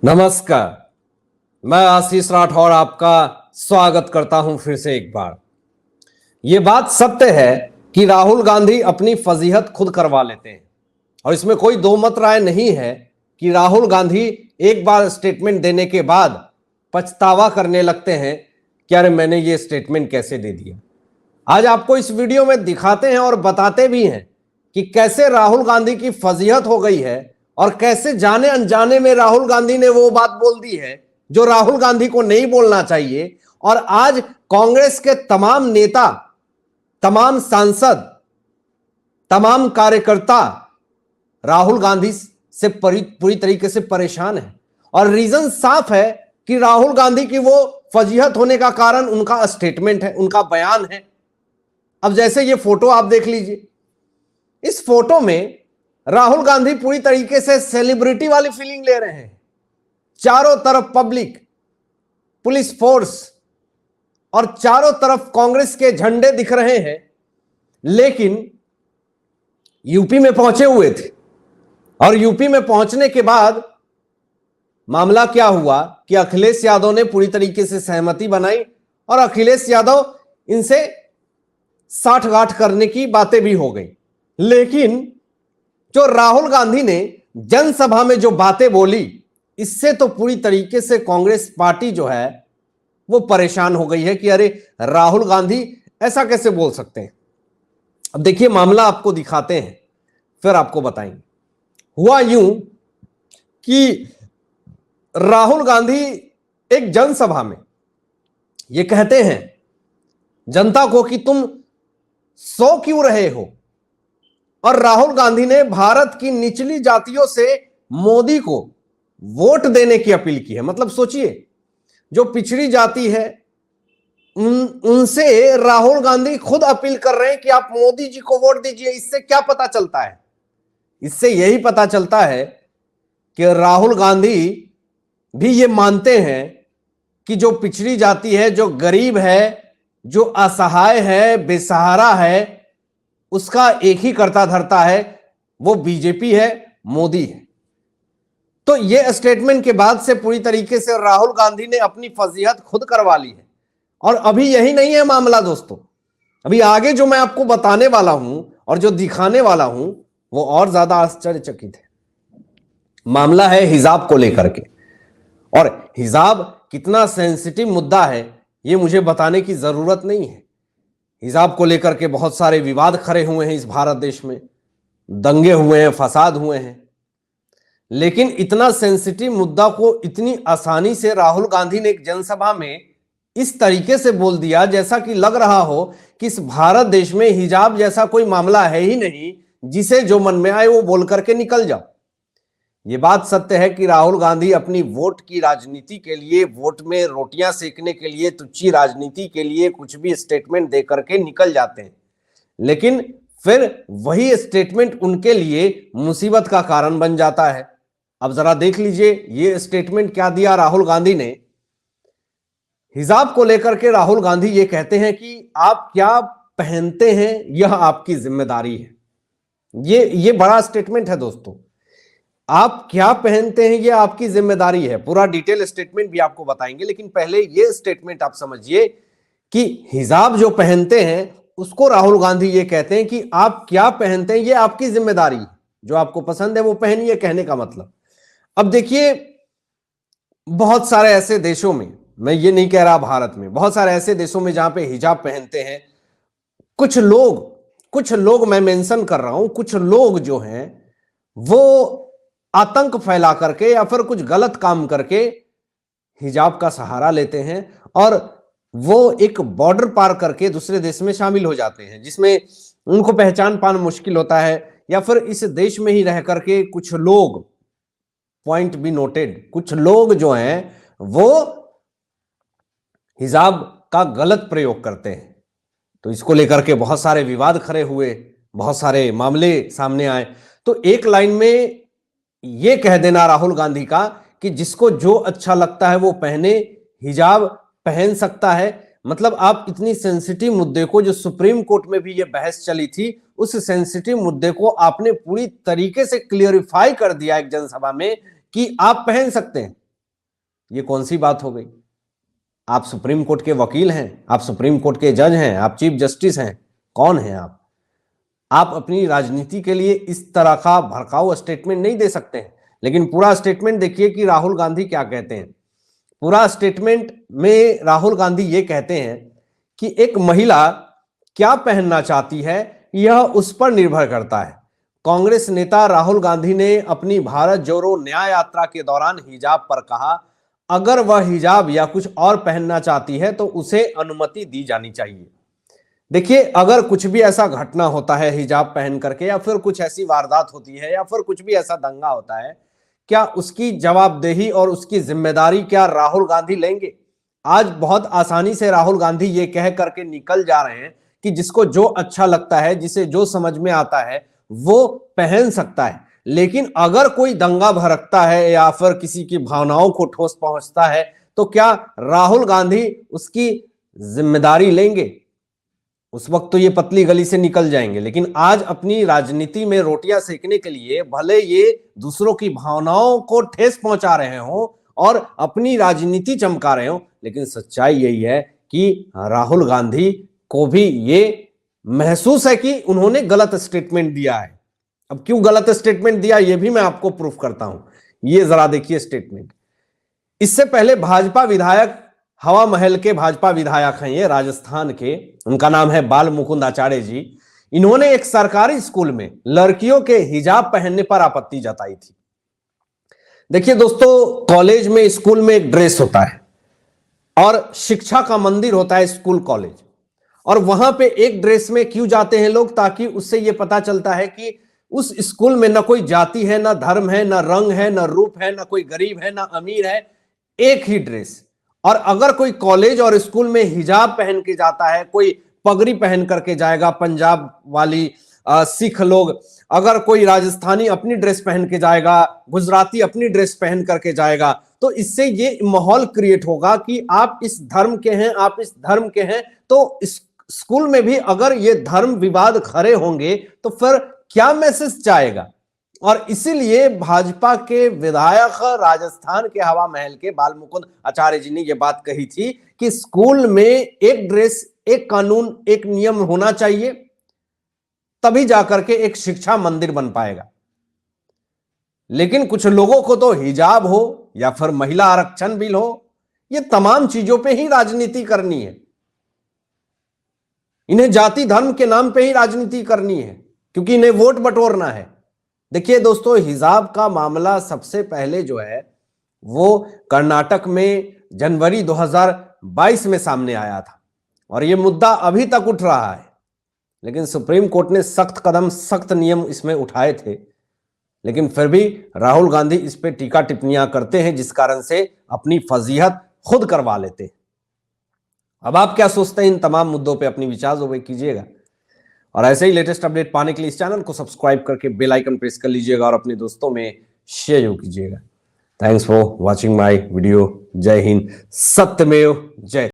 नमस्कार। मैं आशीष राठौर आपका स्वागत करता हूं फिर से एक बार। यह बात सत्य है कि राहुल गांधी अपनी फजीहत खुद करवा लेते हैं और इसमें कोई दो मत राय नहीं है कि राहुल गांधी एक बार स्टेटमेंट देने के बाद पछतावा करने लगते हैं कि अरे मैंने ये स्टेटमेंट कैसे दे दिया। आज आपको इस वीडियो में दिखाते हैं और बताते भी हैं कि कैसे राहुल गांधी की फजीहत हो गई है और कैसे जाने अनजाने में राहुल गांधी ने वो बात बोल दी है जो राहुल गांधी को नहीं बोलना चाहिए। और आज कांग्रेस के तमाम नेता, तमाम सांसद, तमाम कार्यकर्ता राहुल गांधी से पूरी तरीके से परेशान है और रीजन साफ है कि राहुल गांधी की वो फजीहत होने का कारण उनका स्टेटमेंट है, उनका बयान है। अब जैसे ये फोटो आप देख लीजिए, इस फोटो में राहुल गांधी पूरी तरीके से सेलिब्रिटी वाली फीलिंग ले रहे हैं। चारों तरफ पब्लिक, पुलिस फोर्स और चारों तरफ कांग्रेस के झंडे दिख रहे हैं, लेकिन यूपी में पहुंचे हुए थे और यूपी में पहुंचने के बाद मामला क्या हुआ कि अखिलेश यादव ने पूरी तरीके से सहमति बनाई और अखिलेश यादव इनसे साठगांठ करने की बातें भी हो गई। लेकिन जो राहुल गांधी ने जनसभा में जो बातें बोली, इससे तो पूरी तरीके से कांग्रेस पार्टी जो है वो परेशान हो गई है कि अरे राहुल गांधी ऐसा कैसे बोल सकते हैं। अब देखिए मामला आपको दिखाते हैं फिर आपको बताएंगे। हुआ यूं कि राहुल गांधी एक जनसभा में ये कहते हैं जनता को कि तुम सो क्यों रहे हो, और राहुल गांधी ने भारत की निचली जातियों से मोदी को वोट देने की अपील की है। मतलब सोचिए, जो पिछड़ी जाति है उनसे राहुल गांधी खुद अपील कर रहे हैं कि आप मोदी जी को वोट दीजिए। इससे क्या पता चलता है? इससे यही पता चलता है कि राहुल गांधी भी ये मानते हैं कि जो पिछड़ी जाति है, जो गरीब है, जो असहाय है, बेसहारा है, उसका एक ही कर्ता धर्ता है, वो बीजेपी है, मोदी है। तो ये स्टेटमेंट के बाद से पूरी तरीके से राहुल गांधी ने अपनी फजीहत खुद करवा ली है। और अभी यही नहीं है मामला दोस्तों, अभी आगे जो मैं आपको बताने वाला हूं और जो दिखाने वाला हूं वो और ज्यादा आश्चर्यचकित है। मामला है हिजाब को लेकर के, और हिजाब कितना सेंसिटिव मुद्दा है ये मुझे बताने की जरूरत नहीं है। हिजाब को लेकर के बहुत सारे विवाद खड़े हुए हैं इस भारत देश में, दंगे हुए हैं, फसाद हुए हैं, लेकिन इतना सेंसिटिव मुद्दा को इतनी आसानी से राहुल गांधी ने एक जनसभा में इस तरीके से बोल दिया जैसा कि लग रहा हो कि इस भारत देश में हिजाब जैसा कोई मामला है ही नहीं जिसे जो मन में आए वो बोल करके निकल जाओ। ये बात सत्य है कि राहुल गांधी अपनी वोट की राजनीति के लिए, वोट में रोटियां सेकने के लिए, तुच्छी राजनीति के लिए कुछ भी स्टेटमेंट दे करके निकल जाते हैं, लेकिन फिर वही स्टेटमेंट उनके लिए मुसीबत का कारण बन जाता है। अब जरा देख लीजिए ये स्टेटमेंट क्या दिया राहुल गांधी ने। हिजाब को लेकर के राहुल गांधी ये कहते हैं कि आप क्या पहनते हैं यह आपकी जिम्मेदारी है। ये बड़ा स्टेटमेंट है दोस्तों। आप क्या पहनते हैं ये आपकी जिम्मेदारी है। पूरा डिटेल स्टेटमेंट भी आपको बताएंगे, लेकिन पहले ये स्टेटमेंट आप समझिए कि हिजाब जो पहनते हैं उसको राहुल गांधी ये कहते हैं कि आप क्या पहनते हैं ये आपकी जिम्मेदारी है, जो आपको पसंद है वो पहनिए, कहने का मतलब। अब देखिए बहुत सारे ऐसे देशों में, मैं ये नहीं कह रहा भारत में, बहुत सारे ऐसे देशों में जहां पे हिजाब पहनते हैं कुछ लोग मैं मेंशन कर रहा हूं, कुछ लोग जो हैं वो आतंक फैला करके या फिर कुछ गलत काम करके हिजाब का सहारा लेते हैं और वो एक बॉर्डर पार करके दूसरे देश में शामिल हो जाते हैं जिसमें उनको पहचान पाना मुश्किल होता है, या फिर इस देश में ही रह करके कुछ लोग, पॉइंट बी नोटेड, कुछ लोग जो हैं वो हिजाब का गलत प्रयोग करते हैं। तो इसको लेकर के बहुत सारे विवाद खड़े हुए, बहुत सारे मामले सामने आए। तो एक लाइन में ये कह देना राहुल गांधी का कि जिसको जो अच्छा लगता है वो पहने, हिजाब पहन सकता है, मतलब आप इतनी सेंसिटिव मुद्दे को, जो सुप्रीम कोर्ट में भी ये बहस चली थी, उस सेंसिटिव मुद्दे को आपने पूरी तरीके से क्लियरिफाई कर दिया एक जनसभा में कि आप पहन सकते हैं। ये कौन सी बात हो गई? आप सुप्रीम कोर्ट के वकील हैं, आप सुप्रीम कोर्ट के जज हैं, आप चीफ जस्टिस हैं, कौन हैं आप? आप अपनी राजनीति के लिए इस तरह का भड़काऊ स्टेटमेंट नहीं दे सकते हैं। लेकिन पूरा स्टेटमेंट देखिए कि राहुल गांधी क्या कहते हैं। पूरा स्टेटमेंट में राहुल गांधी ये कहते हैं कि एक महिला क्या पहनना चाहती है यह उस पर निर्भर करता है। कांग्रेस नेता राहुल गांधी ने अपनी भारत जोड़ो न्याय यात्रा के दौरान हिजाब पर कहा, अगर वह हिजाब या कुछ और पहनना चाहती है तो उसे अनुमति दी जानी चाहिए। देखिए, अगर कुछ भी ऐसा घटना होता है हिजाब पहन करके, या फिर कुछ ऐसी वारदात होती है, या फिर कुछ भी ऐसा दंगा होता है, क्या उसकी जवाबदेही और उसकी जिम्मेदारी क्या राहुल गांधी लेंगे? आज बहुत आसानी से राहुल गांधी ये कह करके निकल जा रहे हैं कि जिसको जो अच्छा लगता है, जिसे जो समझ में आता है वो पहन सकता है। लेकिन अगर कोई दंगा भड़कता है या फिर किसी की भावनाओं को ठोस पहुंचता है तो क्या राहुल गांधी उसकी जिम्मेदारी लेंगे? उस वक्त तो ये पतली गली से निकल जाएंगे। लेकिन आज अपनी राजनीति में रोटियां सेकने के लिए भले ये दूसरों की भावनाओं को ठेस पहुंचा रहे हो और अपनी राजनीति चमका रहे हो, लेकिन सच्चाई यही है कि राहुल गांधी को भी ये महसूस है कि उन्होंने गलत स्टेटमेंट दिया है। अब क्यों गलत स्टेटमेंट दिया ये भी मैं आपको प्रूफ करता हूं। ये जरा देखिए स्टेटमेंट। इससे पहले भाजपा विधायक, हवा महल के भाजपा विधायक हैं ये, राजस्थान के, उनका नाम है बाल मुकुंद आचार्य जी। इन्होंने एक सरकारी स्कूल में लड़कियों के हिजाब पहनने पर आपत्ति जताई थी। देखिए दोस्तों, कॉलेज में, स्कूल में एक ड्रेस होता है और शिक्षा का मंदिर होता है स्कूल कॉलेज, और वहां पे एक ड्रेस में क्यों जाते हैं लोग? ताकि उससे यह पता चलता है कि उस स्कूल में ना कोई जाति है, ना धर्म है, ना रंग है, ना रूप है, ना कोई गरीब है, ना अमीर है, एक ही ड्रेस। और अगर कोई कॉलेज और स्कूल में हिजाब पहन के जाता है, कोई पगड़ी पहन करके जाएगा, पंजाब वाली सिख लोग, अगर कोई राजस्थानी अपनी ड्रेस पहन के जाएगा, गुजराती अपनी ड्रेस पहन करके जाएगा, तो इससे ये माहौल क्रिएट होगा कि आप इस धर्म के हैं, आप इस धर्म के हैं। तो इस स्कूल में भी अगर ये धर्म विवाद खड़े होंगे तो फिर क्या मैसेज जाएगा? और इसीलिए भाजपा के विधायक राजस्थान के हवा महल के बाल मुकुंद आचार्य जी ने यह बात कही थी कि स्कूल में एक ड्रेस, एक कानून, एक नियम होना चाहिए, तभी जाकर के एक शिक्षा मंदिर बन पाएगा। लेकिन कुछ लोगों को तो हिजाब हो या फिर महिला आरक्षण बिल हो, ये तमाम चीजों पे ही राजनीति करनी है। इन्हें जाति धर्म के नाम पे ही राजनीति करनी है, क्योंकि इन्हें वोट बटोरना है। देखिए दोस्तों, हिजाब का मामला सबसे पहले जो है वो कर्नाटक में जनवरी 2022 में सामने आया था, और ये मुद्दा अभी तक उठ रहा है। लेकिन सुप्रीम कोर्ट ने सख्त कदम, सख्त नियम इसमें उठाए थे, लेकिन फिर भी राहुल गांधी इस पे टीका टिप्पणियां करते हैं, जिस कारण से अपनी फजीहत खुद करवा लेते हैं। अब आप क्या सोचते हैं इन तमाम मुद्दों पे? अपनी विचार जो कीजिएगा, और ऐसे ही लेटेस्ट अपडेट पाने के लिए इस चैनल को सब्सक्राइब करके बेल आइकन प्रेस कर लीजिएगा और अपने दोस्तों में शेयर कीजिएगा। Thanks for watching my video. जय हिंद, सत्यमेव जय।